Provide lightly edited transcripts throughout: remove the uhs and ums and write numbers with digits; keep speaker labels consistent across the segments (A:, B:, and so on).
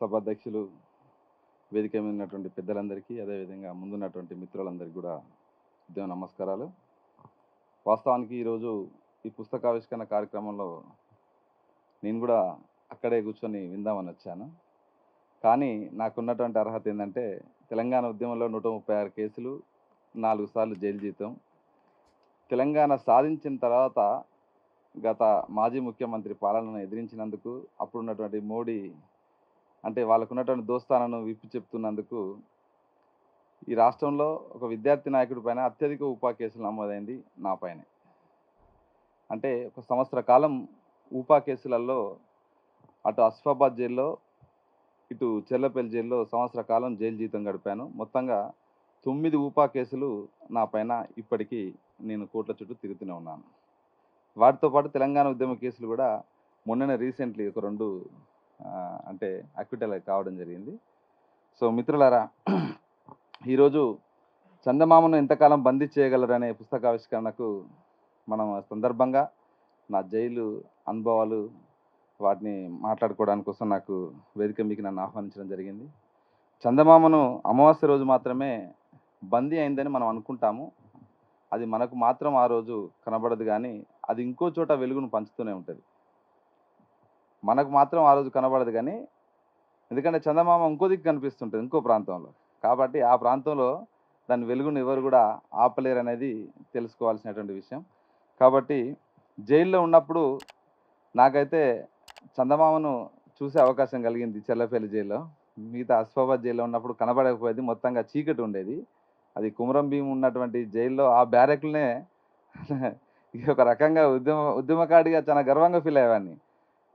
A: సభాధ్యక్షులు, వేదిక మీద ఉన్నటువంటి పెద్దలందరికీ, అదేవిధంగా ముందున్నటువంటి మిత్రులందరికీ కూడా ఉదయం నమస్కారాలు. వాస్తవానికి ఈరోజు ఈ పుస్తకావిష్కరణ కార్యక్రమంలో నేను కూడా అక్కడే కూర్చొని విందామని వచ్చాను. కానీ నాకున్నటువంటి అర్హత ఏంటంటే, తెలంగాణ ఉద్యమంలో 136 కేసులు, 4 సార్లు జైలు జీతం. తెలంగాణ సాధించిన తర్వాత గత మాజీ ముఖ్యమంత్రి పాలనను ఎదిరించినందుకు, అప్పుడున్నటువంటి మోడీ అంటే వాళ్ళకున్నటువంటి దోస్తానను విప్పి చెప్తున్నందుకు ఈ రాష్ట్రంలో ఒక విద్యార్థి నాయకుడి పైన అత్యధిక ఊపా కేసులు నమోదైంది నా పైనే. అంటే ఒక సంవత్సర కాలం ఊపా కేసులలో అటు అస్ఫాబాద్ జైల్లో, ఇటు చెర్లపల్లి జైల్లో సంవత్సర కాలం జైలు జీతం గడిపాను. మొత్తంగా 9 ఊపా కేసులు నా పైన ఇప్పటికీ నేను కోర్టుల చుట్టూ తిరుగుతూనే ఉన్నాను. వాటితో పాటు తెలంగాణ ఉద్యమ కేసులు కూడా మొన్ననే రీసెంట్లీ ఒక 2 అంటే అక్విటల్ కావడం జరిగింది. సో మిత్రులారా, ఈరోజు చందమామను ఎంతకాలం బందీ చేయగలరనే పుస్తకావిష్కరణకు మనం సందర్భంగా నా జైలు అనుభవాలు వాటిని మాట్లాడుకోవడానికి కోసం నాకు వేదిక మీకు నన్ను ఆహ్వానించడం జరిగింది. చందమామను అమావాస్య రోజు మాత్రమే బందీ అయిందని మనం అనుకుంటాము. అది మనకు మాత్రం ఆ రోజు కనబడదు, కానీ అది ఇంకో చోట వెలుగును పంచుతూనే ఉంటుంది. మనకు మాత్రం ఆ రోజు కనబడదు, కానీ ఎందుకంటే చందమామ ఇంకో దిక్కు కనిపిస్తుంటుంది, ఇంకో ప్రాంతంలో. కాబట్టి ఆ ప్రాంతంలో దాని వెలుగును ఎవరు కూడా ఆపలేరు అనేది తెలుసుకోవాల్సినటువంటి విషయం. కాబట్టి జైల్లో ఉన్నప్పుడు నాకైతే చందమామను చూసే అవకాశం కలిగింది చెర్లపల్లి జైల్లో. మిగతా అస్ఫాబాద్ జైల్లో ఉన్నప్పుడు కనబడకపోయేది, మొత్తంగా చీకటి ఉండేది. అది కుమరం భీం ఉన్నటువంటి జైల్లో ఆ బ్యారెక్లనే ఒక రకంగా ఉద్యమకాడిగా చాలా గర్వంగా ఫీల్ అయ్యేవాడిని.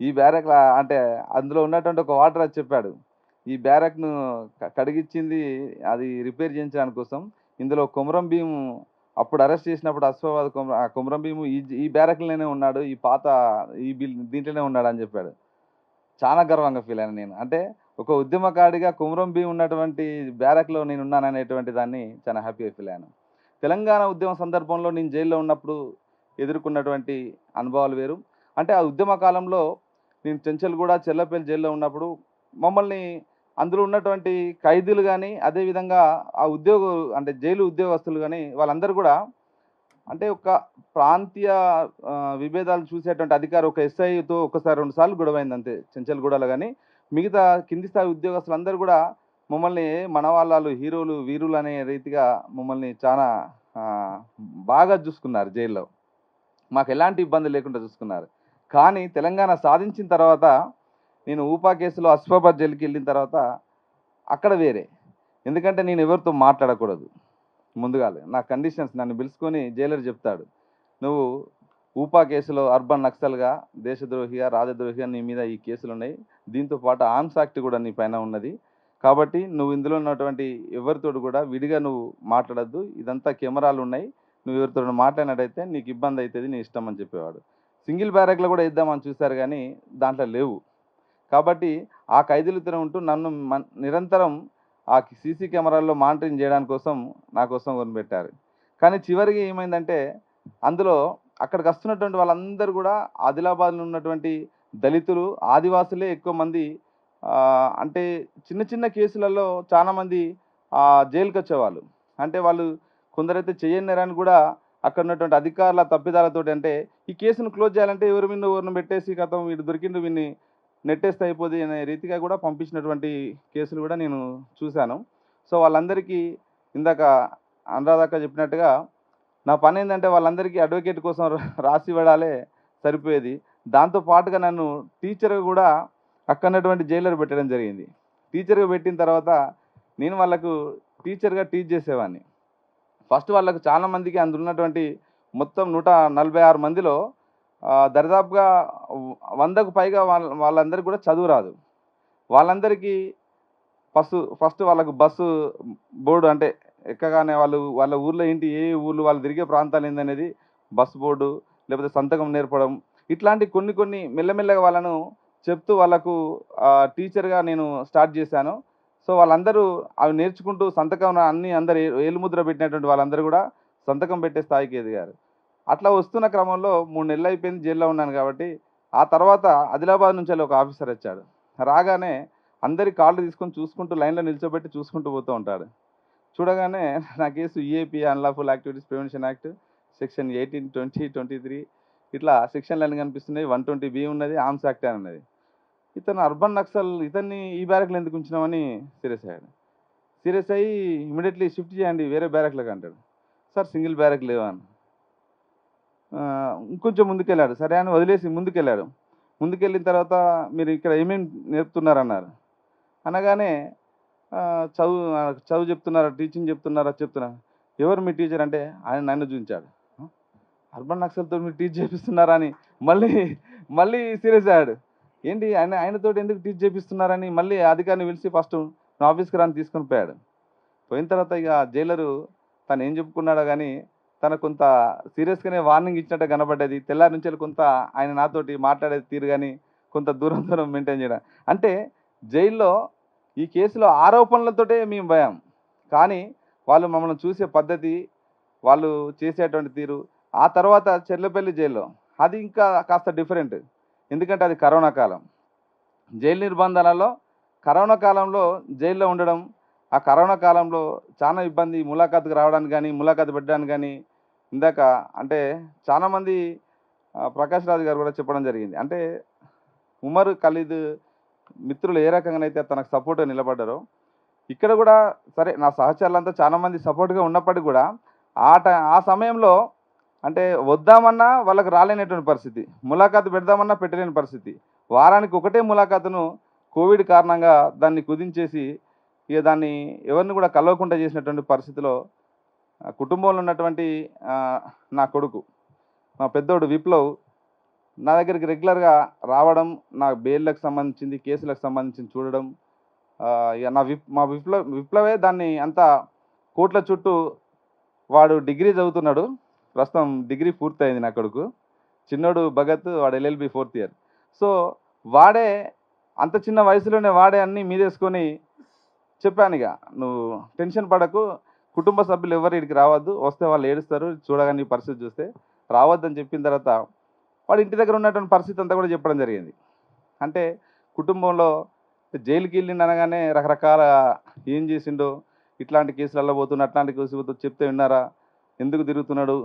A: ఈ బ్యారెక్ల అంటే అందులో ఉన్నటువంటి ఒక వాటర్ అది చెప్పాడు, ఈ బ్యారెక్ను కడిగిచ్చింది అది రిపేర్ చేయించడానికి కోసం. ఇందులో కుమరం భీం అప్పుడు అరెస్ట్ చేసినప్పుడు అస్ఫాబాద్ కుమరం భీము ఈ బ్యారెక్లోనే ఉన్నాడు, ఈ పాత దీంట్లోనే ఉన్నాడు అని చెప్పాడు. చాలా గర్వంగా ఫీల్ అయ్యాను నేను. అంటే ఒక ఉద్యమకాడిగా కుమరం భీం ఉన్నటువంటి బ్యారక్లో నేను ఉన్నాననేటువంటి దాన్ని చాలా హ్యాపీగా ఫీల్ అయ్యాను. తెలంగాణ ఉద్యమ సందర్భంలో నేను జైల్లో ఉన్నప్పుడు ఎదుర్కొన్నటువంటి అనుభవాలు వేరు. అంటే ఆ ఉద్యమ కాలంలో నేను చెంచల్గూడ, చెర్లపల్లి జైల్లో ఉన్నప్పుడు మమ్మల్ని అందులో ఉన్నటువంటి ఖైదీలు కానీ, అదేవిధంగా ఆ అంటే జైలు ఉద్యోగస్తులు కానీ వాళ్ళందరూ కూడా అంటే ఒక ప్రాంతీయ విభేదాలు చూసేటువంటి అధికారి ఒక ఎస్ఐతో ఒకసారి 2 సార్లు గొడవైంది అంతే చెంచల్గూడలో. కానీ మిగతా కింది స్థాయి ఉద్యోగస్తులందరూ కూడా మమ్మల్ని మన వాళ్ళు హీరోలు, వీరులు అనే రీతిగా మమ్మల్ని చాలా బాగా చూసుకున్నారు జైల్లో. మాకు ఎలాంటి ఇబ్బంది లేకుండా చూసుకున్నారు. కానీ తెలంగాణ సాధించిన తర్వాత నేను ఊపా కేసులో అస్ఫాబాద్ జైలుకి వెళ్ళిన తర్వాత అక్కడ వేరే. ఎందుకంటే నేను ఎవరితో మాట్లాడకూడదు. ముందుగాలే నా కండిషన్స్ నన్ను పిలుచుకొని జైలర్ చెప్తాడు, నువ్వు ఊపా కేసులో అర్బన్ నక్సల్గా, దేశద్రోహిగా, రాజద్రోహిగా నీ మీద ఈ కేసులు ఉన్నాయి. దీంతో పాటు ఆర్మ్స్ యాక్ట్ కూడా నీ పైన ఉన్నది. కాబట్టి నువ్వు ఇందులో ఉన్నటువంటి ఎవరితోడు కూడా విడిగా నువ్వు మాట్లాడద్దు. ఇదంతా కెమెరాలు ఉన్నాయి. నువ్వు ఎవరితో మాట్లాడినట్టయితే నీకు ఇబ్బంది అవుతుంది, నీ ఇష్టం అని చెప్పేవాడు. సింగిల్ బ్యారెక్లో కూడా ఇద్దామని చూశారు, కానీ దాంట్లో లేవు. కాబట్టి ఆ ఖైదీలతో ఉంటూ నన్ను నిరంతరం ఆ సీసీ కెమెరాల్లో మానిటరింగ్ చేయడానికి కోసం నా కోసం కొనిపెట్టారు. కానీ చివరికి ఏమైందంటే అందులో అక్కడికి వస్తున్నటువంటి వాళ్ళందరూ కూడా ఆదిలాబాద్లో ఉన్నటువంటి దళితులు, ఆదివాసులే ఎక్కువ మంది. అంటే చిన్న చిన్న కేసులలో చాలామంది జైలుకి వచ్చేవాళ్ళు. అంటే వాళ్ళు కొందరైతే చేయని నేరాన్ని కూడా అక్కడ ఉన్నటువంటి అధికారుల తప్పిదాలతోటి, అంటే ఈ కేసును క్లోజ్ చేయాలంటే ఎవరి మీద ఎవరిని పెట్టేసి కథం వీడు దొరికిండు వీడిని నెట్టేస్తే అయిపోద్ది అనే రీతిగా కూడా పంపించినటువంటి కేసులు కూడా నేను చూశాను. సో వాళ్ళందరికీ ఇందాక అనురాధక్క చెప్పినట్టుగా నా పని ఏంటంటే వాళ్ళందరికీ అడ్వకేట్ కోసం రాసి ఇవ్వడాలే సరిపోయేది. దాంతో పాటుగా నన్ను టీచర్గా కూడా అక్కడున్నటువంటి జైలర్ పెట్టడం జరిగింది. టీచర్గా పెట్టిన తర్వాత నేను వాళ్ళకు టీచర్గా టీచ్ చేసేవాడిని. ఫస్ట్ వాళ్ళకు చాలామందికి అందులో ఉన్నటువంటి మొత్తం 146 మందిలో దరిదాపుగా 100కు పైగా వాళ్ళందరికీ కూడా చదువు రాదు. వాళ్ళందరికీ ఫస్ట్ వాళ్ళకు బస్సు బోర్డు, అంటే ఎక్కగానే వాళ్ళ ఊర్లో ఏంటి, ఏ ఊర్లు వాళ్ళు తిరిగే ప్రాంతాలు ఏందనేది బస్సు బోర్డు, లేకపోతే సంతకం నేర్పడం, ఇట్లాంటి కొన్ని మెల్లమెల్లగా వాళ్ళను చెప్తూ వాళ్ళకు టీచర్గా నేను స్టార్ట్ చేశాను. సో వాళ్ళందరూ అవి నేర్చుకుంటూ సంతకం అందరు ఏలుముద్ర పెట్టినటువంటి వాళ్ళందరూ కూడా సంతకం పెట్టే స్థాయికి ఎదిగారు. అట్లా వస్తున్న క్రమంలో 3 నెలలు అయిపోయింది జైల్లో ఉన్నాను కాబట్టి, ఆ తర్వాత ఆదిలాబాద్ నుంచి ఒక ఆఫీసర్ వచ్చాడు. రాగానే అందరి కాళ్ళు తీసుకొని చూసుకుంటూ లైన్లో నిల్చోబెట్టి చూసుకుంటూ పోతూ ఉంటాడు. చూడగానే నా case EAP unlawful activities prevention act section 18, 20, 23 ఇట్లా సెక్షన్లన్నీ కనిపిస్తున్నాయి. 120B ఉన్నది, ఆర్మ్స్ యాక్ట్ అని ఉన్నది. ఇతను అర్బన్ నక్సల్, ఇతన్ని ఈ బ్యారక్లో ఎందుకు ఉంచినామని సీరియస్ అయ్యాడు. సీరియస్ అయ్యి ఇమీడియట్లీ షిఫ్ట్ చేయండి వేరే బ్యారక్లోకి అంటాడు. సార్ సింగిల్ బ్యారక్ లేవా అని. ఇంకొంచెం ముందుకెళ్ళాడు. సరే అని వదిలేసి ముందుకెళ్ళాడు. ముందుకెళ్ళిన తర్వాత మీరు ఇక్కడ ఏమేమి నేర్పుతున్నారన్నారు. అనగానే చదువు చెప్తున్నారా, టీచింగ్ చెప్తున్నారా, చెప్తున్నారు. ఎవరు మీ టీచర్ అంటే ఆయన నన్ను చూపించాడు. అర్బన్ నక్సల్తో మీరు టీచ్ చేపిస్తున్నారా అని మళ్ళీ మళ్ళీ సీరియస్ అయ్యాడు. ఏంటి ఆయనతో ఎందుకు టీచ్ చేపిస్తున్నారని మళ్ళీ అధికారిని పిలిచి ఫస్ట్ నా ఆఫీస్కి రాని తీసుకొని పోయాడు. పోయిన తర్వాత ఇక జైలరు తను ఏం చెప్పుకున్నాడో కానీ తన కొంత సీరియస్గానే వార్నింగ్ ఇచ్చినట్టు కనబడ్డది. తెల్లారి నుంచి కొంత ఆయన నాతోటి మాట్లాడేది తీరు కానీ కొంత దూరం దూరం మెయింటైన్ చేయడం. అంటే జైల్లో ఈ కేసులో ఆరోపణలతోటే మేము భయం, కానీ వాళ్ళు మమ్మల్ని చూసే పద్ధతి, వాళ్ళు చేసేటువంటి తీరు, ఆ తర్వాత చెర్లపల్లి జైల్లో అది ఇంకా కాస్త డిఫరెంట్. ఎందుకంటే అది కరోనా కాలం. జైలు నిర్బంధాలలో కరోనా కాలంలో జైల్లో ఉండడం, ఆ కరోనా కాలంలో చాలా ఇబ్బంది. ములాఖాతుకు రావడానికి కానీ ములాఖాతు పెట్టడానికి కానీ ఇందాక అంటే చాలామంది ప్రకాష్ రాజు గారు కూడా చెప్పడం జరిగింది. అంటే ఉమర్ ఖలీద్ మిత్రులు ఏ రకంగానైతే తనకు సపోర్ట్గా నిలబడ్డారో ఇక్కడ కూడా సరే నా సహచరులంతా చాలామంది సపోర్ట్గా ఉన్నప్పటికీ కూడా ఆ సమయంలో అంటే వద్దామన్నా వాళ్ళకు రాలేనటువంటి పరిస్థితి, ములాఖాతు పెడదామన్నా పెట్టలేని పరిస్థితి. వారానికి ఒకటే ములాఖాతును కోవిడ్ కారణంగా దాన్ని కుదించేసి ఇక దాన్ని ఎవరిని కూడా కలవకుండా చేసినటువంటి పరిస్థితిలో కుటుంబంలో ఉన్నటువంటి నా కొడుకు, మా పెద్దోడు విప్లవ్ నా దగ్గరికి రెగ్యులర్గా రావడం, నా బెయిల్లకు సంబంధించింది, కేసులకు సంబంధించింది చూడడం, ఇక మా విప్లవే దాన్ని అంతా కోట్ల చుట్టూ. వాడు డిగ్రీ చదువుతున్నాడు, ప్రస్తుతం డిగ్రీ పూర్తయింది నా కొడుకు. చిన్నోడు భగత్, వాడు LLB 4th ఇయర్. సో వాడే అంత చిన్న వయసులోనే వాడే అన్నీ మీదేసుకొని చెప్పాను, ఇక నువ్వు టెన్షన్ పడకు, కుటుంబ సభ్యులు ఎవరు ఇక్కడికి రావద్దు, వస్తే వాళ్ళు ఏడుస్తారు చూడగానే పరిస్థితి చూస్తే, రావద్దని చెప్పిన తర్వాత వాడు ఇంటి దగ్గర ఉన్నటువంటి పరిస్థితి అంతా కూడా చెప్పడం జరిగింది. అంటే కుటుంబంలో జైలుకి వెళ్ళిండు అనగానే రకరకాల ఏం చేసిండో, ఇట్లాంటి కేసులలో పోతున్నా అట్లాంటి కేసు చెప్తే విన్నారా, ఎందుకు తిరుగుతున్నాడు,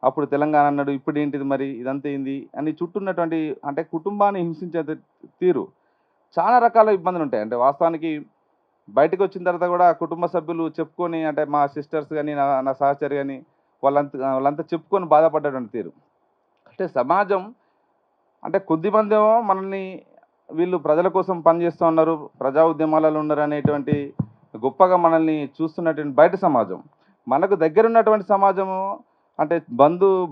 A: అప్పుడు తెలంగాణ అన్నాడు, ఇప్పుడు ఏంటిది మరి, ఇదంతా ఏంది అని చుట్టూన్నటువంటి అంటే కుటుంబాన్ని హింసించే తీరు చాలా రకాల ఇబ్బందులు ఉంటాయి. అంటే వాస్తవానికి బయటకు వచ్చిన తర్వాత కూడా కుటుంబ సభ్యులు చెప్పుకొని, అంటే మా సిస్టర్స్ కానీ నా సహచరి కానీ వాళ్ళంతా చెప్పుకొని బాధపడ్డటువంటి తీరు. అంటే సమాజం అంటే కొద్దిమంది ఏమో మనల్ని వీళ్ళు ప్రజల కోసం పనిచేస్తూ ఉన్నారు, ప్రజా ఉద్యమాలలో ఉన్నారు అనేటువంటి గొప్పగా మనల్ని చూస్తున్నటువంటి బయట సమాజం, మనకు దగ్గర ఉన్నటువంటి సమాజము అంటే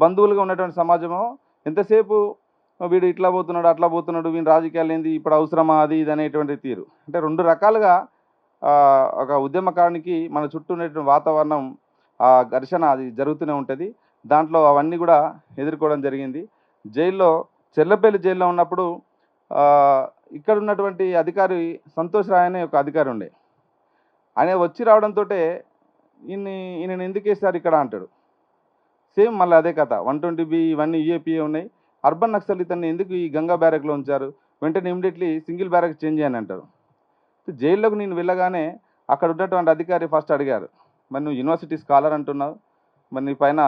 A: బంధువులుగా ఉన్నటువంటి సమాజము ఎంతసేపు వీడు ఇట్లా పోతున్నాడు అట్లా పోతున్నాడు, వీని రాజకీయాలు ఏంది, ఇప్పుడు అవసరమా, అది ఇది అనేటువంటి తీరు. అంటే రెండు రకాలుగా ఒక ఉద్యమకారునికి మన చుట్టూ ఉన్నటువంటి వాతావరణం ఘర్షణ అది జరుగుతూనే ఉంటుంది. దాంట్లో అవన్నీ కూడా ఎదుర్కోవడం జరిగింది. జైల్లో చెర్లపల్లి జైల్లో ఉన్నప్పుడు ఇక్కడ ఉన్నటువంటి అధికారి సంతోష్ రాయ్ అనే ఒక అధికారి ఉండే, ఆయన వచ్చి రావడంతో ఈయన ఎందుకు వేస్తారు ఇక్కడ అంటాడు. సేమ్ మళ్ళీ అదే కథ, 120B ఇవన్నీ EAPA ఉన్నాయి. అర్బన్ నక్సల్ ఇతన్ని ఎందుకు ఈ గంగా బ్యారక్లో ఉంచారు, వెంటనే ఇమీడియట్లీ సింగిల్ బ్యారక్ చేంజ్ చేయని అంటారు. జైల్లోకి నేను వెళ్ళగానే అక్కడ ఉన్నటువంటి అధికారి ఫస్ట్ అడిగారు, మరి నువ్వు యూనివర్సిటీ స్కాలర్ అంటున్నావు, మరి నీ పైన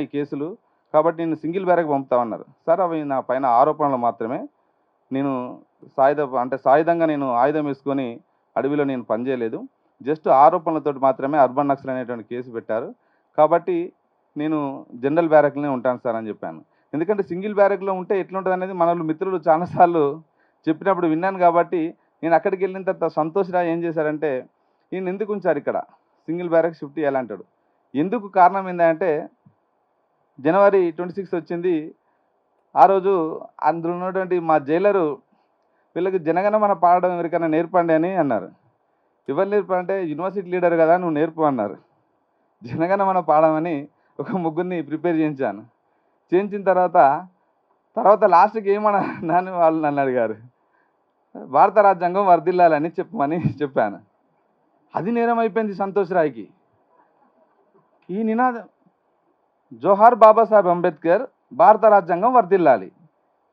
A: ఈ కేసులు, కాబట్టి నేను సింగిల్ బ్యారక్ పంపుతామన్నారు. సార్ అవి నా పైన ఆరోపణలు మాత్రమే, నేను సాయుధంగా నేను ఆయుధం వేసుకొని అడవిలో నేను పనిచేయలేదు, జస్ట్ ఆరోపణలతో మాత్రమే అర్బన్ నక్సల్ అనేటువంటి కేసు పెట్టారు, కాబట్టి నేను జనరల్ బ్యారక్లోనే ఉంటాను సార్ అని చెప్పాను. ఎందుకంటే సింగిల్ బ్యారక్లో ఉంటే ఎట్లుంటుంది అనేది మన మిత్రులు చాలాసార్లు చెప్పినప్పుడు విన్నాను. కాబట్టి నేను అక్కడికి వెళ్ళిన తర్వాత సంతోష్ రాయ్ ఏం చేశారంటే, ఈయన ఎందుకు ఉంచారు ఇక్కడ, సింగిల్ బ్యారక్ షిఫ్ట్ చేయాలంటాడు. ఎందుకు కారణం ఏంటంటే జనవరి 26 వచ్చింది, ఆ రోజు అందులో ఉన్నటువంటి మా జైలరు వీళ్ళకి జనగణమన పాడడం ఎవరికైనా నేర్పండి అని అన్నారు. ఎవరు నేర్పంటే యూనివర్సిటీ లీడర్ కదా నువ్వు నేర్పు అన్నారు. జనగణమన పాడమని ఒక ముగ్గురిని ప్రిపేర్ చేయించాను. చేయించిన తర్వాత లాస్ట్కి ఏమన్నా వాళ్ళు నన్ను అడిగారు, భారత రాజ్యాంగం వర్ధిల్లాలని చెప్పమని చెప్పాను. అది నేరం అయిపోయింది సంతోష్ రాయ్కి. ఈ నినాదం జోహార్ బాబాసాహెబ్ అంబేద్కర్, భారత రాజ్యాంగం వర్ధిల్లాలి,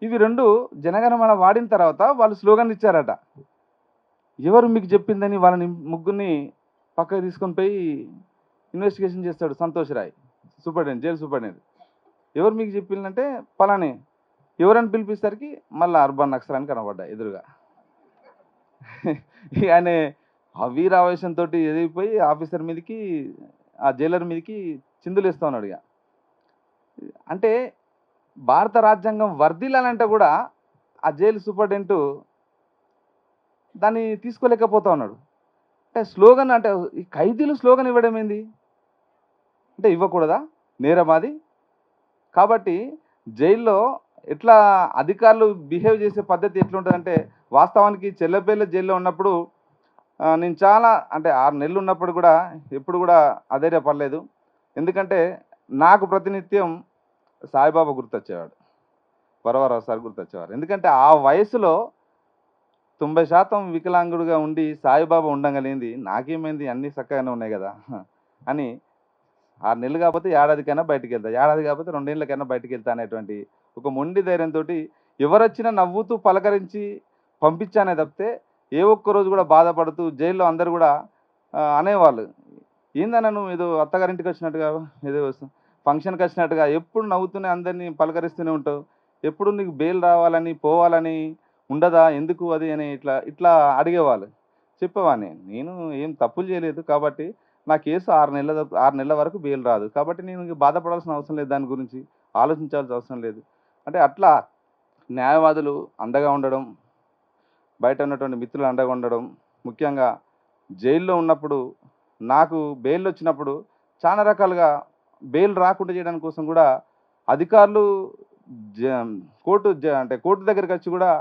A: ఇవి రెండు జనగణమన వాడిన తర్వాత వాళ్ళు స్లోగన్ ఇచ్చారట. ఎవరు మీకు చెప్పిందని వాళ్ళని ముగ్గురిని పక్కకు తీసుకొని పోయి ఇన్వెస్టిగేషన్ చేస్తాడు Santosh Rai, superintendent, jail superintendent. ఎవరు మీకు చెప్పిందంటే పలానే. ఎవరని పిలిపిసరికి మళ్ళీ అర్బన్ నక్సల్ అని కనబడ్డా ఎదురుగా. ఆయన వీరావేశంతో ఎదిగిపోయి ఆఫీసర్ మీదకి, ఆ జైలర్ మీదకి చిందులేస్తా ఉన్నాడు ఇక. అంటే భారత రాజ్యాంగం వర్ధిల్లాలంటే కూడా ఆ జైలు సూపరింటెండెంట్ దాన్ని తీసుకోలేకపోతా ఉన్నాడు. అంటే స్లోగన్, అంటే ఈ ఖైదీలు స్లోగన్ ఇవ్వడం ఏంది అంటే ఇవ్వకూడదా, నేరమాది? కాబట్టి జైల్లో ఎట్లా అధికారులు బిహేవ్ చేసే పద్ధతి ఎట్లుంటుందంటే, వాస్తవానికి చెల్లపల్లి జైల్లో ఉన్నప్పుడు నేను చాలా అంటే 6 నెలలు ఉన్నప్పుడు కూడా ఎప్పుడు కూడా అధైర్యపడలేదు. ఎందుకంటే నాకు ప్రతినిత్యం సాయిబాబా గుర్తొచ్చేవాడు, వరవరరావు సార్ గుర్తొచ్చేవారు. ఎందుకంటే ఆ వయసులో 90% వికలాంగుడుగా ఉండి సాయిబాబా ఉండగలిగింది నాకేమైంది, అన్నీ చక్కగానే ఉన్నాయి కదా అని 6 నెలలు కాకపోతే ఏడాదికైనా బయటికెళ్తా, ఏడాది కాకపోతే 2 ఏళ్ళకైనా బయటికెళ్తా అనేటువంటి ఒక మొండి ధైర్యంతో ఎవరొచ్చినా నవ్వుతూ పలకరించి పంపించానే తప్పితే ఏ ఒక్కరోజు కూడా బాధపడుతూ జైల్లో అందరూ కూడా అనేవాళ్ళు, ఏందన్నా నువ్వు ఏదో అత్తగారింటికి వచ్చినట్టుగా, ఏదో ఫంక్షన్కి వచ్చినట్టుగా ఎప్పుడు నవ్వుతూనే అందరినీ పలకరిస్తూనే ఉంటావు, ఎప్పుడు నీకు బెయిల్ రావాలని పోవాలని ఉండదా, ఎందుకు అది అని ఇట్లా ఇట్లా అడిగేవాళ్ళు. చెప్పేవాడిని, నేను ఏం తప్పులు చేయలేదు కాబట్టి నా కేసు 6 నెలల వరకు బెయిల్ రాదు, కాబట్టి నేను ఇంక బాధపడాల్సిన అవసరం లేదు, దాని గురించి ఆలోచించాల్సిన అవసరం లేదు. అంటే అట్లా న్యాయవాదులు అండగా ఉండడం, బయట ఉన్నటువంటి మిత్రులు అండగా ఉండడం, ముఖ్యంగా జైల్లో ఉన్నప్పుడు నాకు బెయిల్ వచ్చినప్పుడు చాలా రకాలుగా బెయిల్ రాకుండా చేయడానికి కోసం కూడా అధికారులు జ అంటే కోర్టు దగ్గరికి వచ్చి కూడా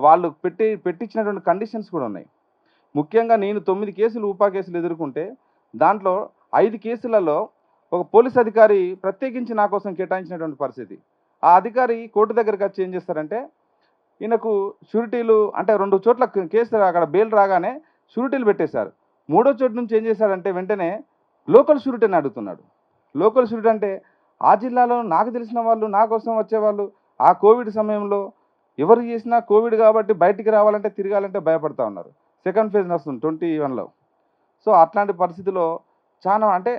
A: వాళ్ళు పెట్టించినటువంటి కండిషన్స్ కూడా ఉన్నాయి. ముఖ్యంగా నేను 9 కేసులు ఊపా కేసులు ఎదుర్కొంటే దాంట్లో 5 కేసులలో ఒక పోలీస్ అధికారి ప్రత్యేకించి నా కోసం కేటాయించినటువంటి పరిస్థితి. ఆ అధికారి కోర్టు దగ్గరికి వచ్చి ఏం చేస్తారంటే, ఈయనకు షూరిటీలు అంటే 2 చోట్ల కేసు అక్కడ బెయిల్ రాగానే షూరిటీలు పెట్టేశారు. మూడో చోటు నుంచి ఏం చేశాడంటే వెంటనే లోకల్ షూరిటీని అడుగుతున్నాడు. లోకల్ షూరిటీ అంటే ఆ జిల్లాలో నాకు తెలిసిన వాళ్ళు, నా కోసం వచ్చేవాళ్ళు, ఆ కోవిడ్ సమయంలో ఎవరు చేసినా కోవిడ్ కాబట్టి బయటికి రావాలంటే, తిరగాలంటే భయపడతా ఉన్నారు. సెకండ్ ఫేజ్ నడుస్తుంది 21లో. సో అట్లాంటి పరిస్థితిలో చాలా అంటే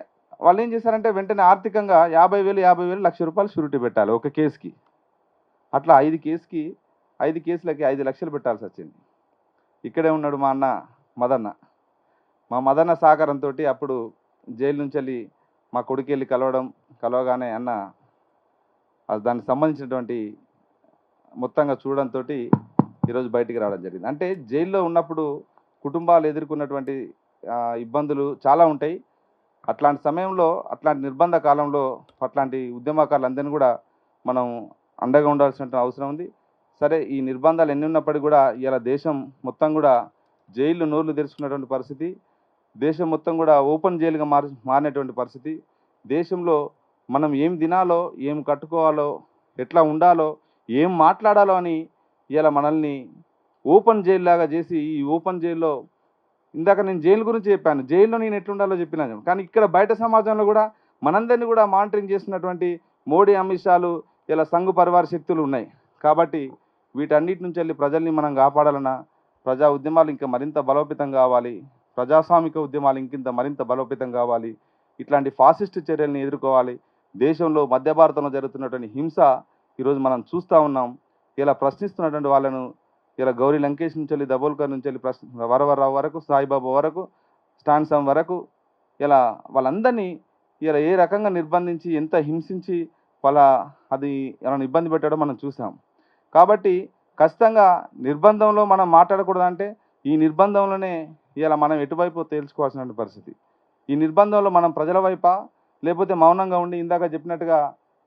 A: వాళ్ళు ఏం చేశారంటే వెంటనే ఆర్థికంగా 50,000, 50,000, ₹1,00,000 షూరిటీ పెట్టాలి ఒక కేసుకి. అట్లా 5 కేసులకి 5,00,000 పెట్టాల్సి వచ్చింది. ఇక్కడే ఉన్నాడు మా అన్న మదన్న. మా మదన్న సహకారంతో అప్పుడు జైలు నుంచి వెళ్ళి మా కొడుకు వెళ్ళి కలవగానే అన్న దానికి సంబంధించినటువంటి మొత్తంగా చూడడంతో ఈరోజు బయటికి రావడం జరిగింది. అంటే జైల్లో ఉన్నప్పుడు కుటుంబాలు ఎదుర్కొన్నటువంటి ఇబ్బందులు చాలా ఉంటాయి. అట్లాంటి సమయంలో, అట్లాంటి నిర్బంధ కాలంలో అట్లాంటి ఉద్యమకారులందరినీ కూడా మనం అండగా ఉండాల్సిన అవసరం ఉంది. సరే, ఈ నిర్బంధాలు ఎన్ని ఉన్నప్పటికీ కూడా ఇలా దేశం మొత్తం కూడా జైళ్ళు నోర్లు తెరుచుకున్నటువంటి పరిస్థితి, దేశం మొత్తం కూడా ఓపెన్ జైలుగా మారినటువంటి పరిస్థితి. దేశంలో మనం ఏం తినాలో, ఏం కట్టుకోవాలో, ఎట్లా ఉండాలో, ఏం మాట్లాడాలో అని ఇలా మనల్ని ఓపెన్ జైలు లాగా చేసి, ఈ ఓపెన్ జైల్లో ఇందాక నేను జైలు గురించి చెప్పాను, జైల్లో నేను ఎట్లుండాలో చెప్పినాను. కానీ ఇక్కడ బయట సమాజంలో కూడా మనందరినీ కూడా మానిటరింగ్ చేస్తున్నటువంటి మోడీ, అమిత్ షాలు, ఇలా సంఘ పరివార శక్తులు ఉన్నాయి. కాబట్టి వీటన్నిటి నుంచి వెళ్ళి ప్రజల్ని మనం కాపాడాలన్నా ప్రజా ఉద్యమాలు ఇంకా మరింత బలోపేతం కావాలి, ప్రజాస్వామిక ఉద్యమాలు ఇంకింత మరింత బలోపేతం కావాలి, ఇట్లాంటి ఫాసిస్ట్ చర్యల్ని ఎదుర్కోవాలి. దేశంలో మధ్య భారతంలో జరుగుతున్నటువంటి హింస ఈరోజు మనం చూస్తూ ఉన్నాం. ఇలా ప్రశ్నిస్తున్నటువంటి వాళ్ళను, ఇలా గౌరీ లంకేష్ నుంచి వెళ్ళి, దబోల్కర్ నుంచి వెళ్ళి వరవరరావు వరకు, సాయిబాబా వరకు, స్టాన్సమ్ వరకు, ఇలా వాళ్ళందరినీ ఇలా ఏ రకంగా నిర్బంధించి, ఎంత హింసించి అది ఇలా ఇబ్బంది పెట్టడం మనం చూసాం. కాబట్టి ఖచ్చితంగా నిర్బంధంలో మనం మాట్లాడకూడదంటే, ఈ నిర్బంధంలోనే ఇలా మనం ఎటువైపు తేల్చుకోవాల్సిన పరిస్థితి. ఈ నిర్బంధంలో మనం ప్రజల వైపా, లేకపోతే మౌనంగా ఉండి ఇందాక చెప్పినట్టుగా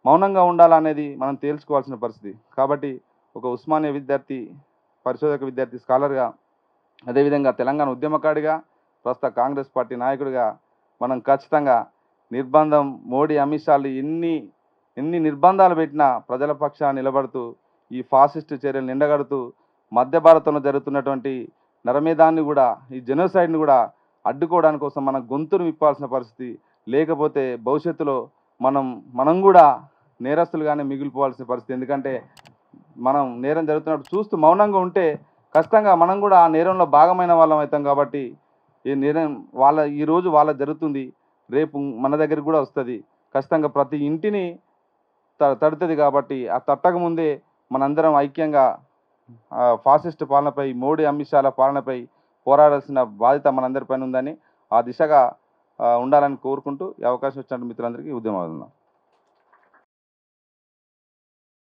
A: మౌనంగా ఉండాలనేది మనం తేల్చుకోవాల్సిన పరిస్థితి. కాబట్టి ఒక ఉస్మానియా విద్యార్థి, పరిశోధక విద్యార్థి, స్కాలర్గా, అదేవిధంగా తెలంగాణ ఉద్యమకాడిగా, ప్రస్తుత కాంగ్రెస్ పార్టీ నాయకుడిగా మనం ఖచ్చితంగా నిర్బంధం, మోడీ, అమిత్ షాలు ఎన్ని నిర్బంధాలు పెట్టినా ప్రజల పక్షాన్ని నిలబడుతూ, ఈ ఫాసిస్ట్ చర్యలు ఎండగడుతూ, మధ్య భారతంలో జరుగుతున్నటువంటి నరమేధాన్ని కూడా, ఈ జెనోసైడ్ని కూడా అడ్డుకోవడానికి కోసం మనం గొంతును విప్పాల్సిన పరిస్థితి. లేకపోతే భవిష్యత్తులో మనం కూడా నేరస్తులుగానే మిగిలిపోవాల్సిన పరిస్థితి. ఎందుకంటే మనం నేరం జరుగుతున్నప్పుడు చూస్తూ మౌనంగా ఉంటే ఖచ్చితంగా మనం కూడా ఆ నేరంలో భాగమైన వాళ్ళం అవుతాం కాబట్టి ఈ నేరం ఈరోజు వాళ్ళ జరుగుతుంది, రేపు మన దగ్గరికి కూడా వస్తుంది. ఖచ్చితంగా ప్రతి ఇంటిని తడుతుంది కాబట్టి ఆ తట్టక ముందే మనందరం ఐక్యంగా ఫాసిస్ట్ పాలనపై, మోడీ అమిత్ షాల పాలనపై పోరాడాల్సిన బాధ్యత మనందరిపైన ఉందని, ఆ దిశగా ఉండాలని కోరుకుంటూ ఈ అవకాశం ఇచ్చిన మిత్రులందరికీ ఉద్యమం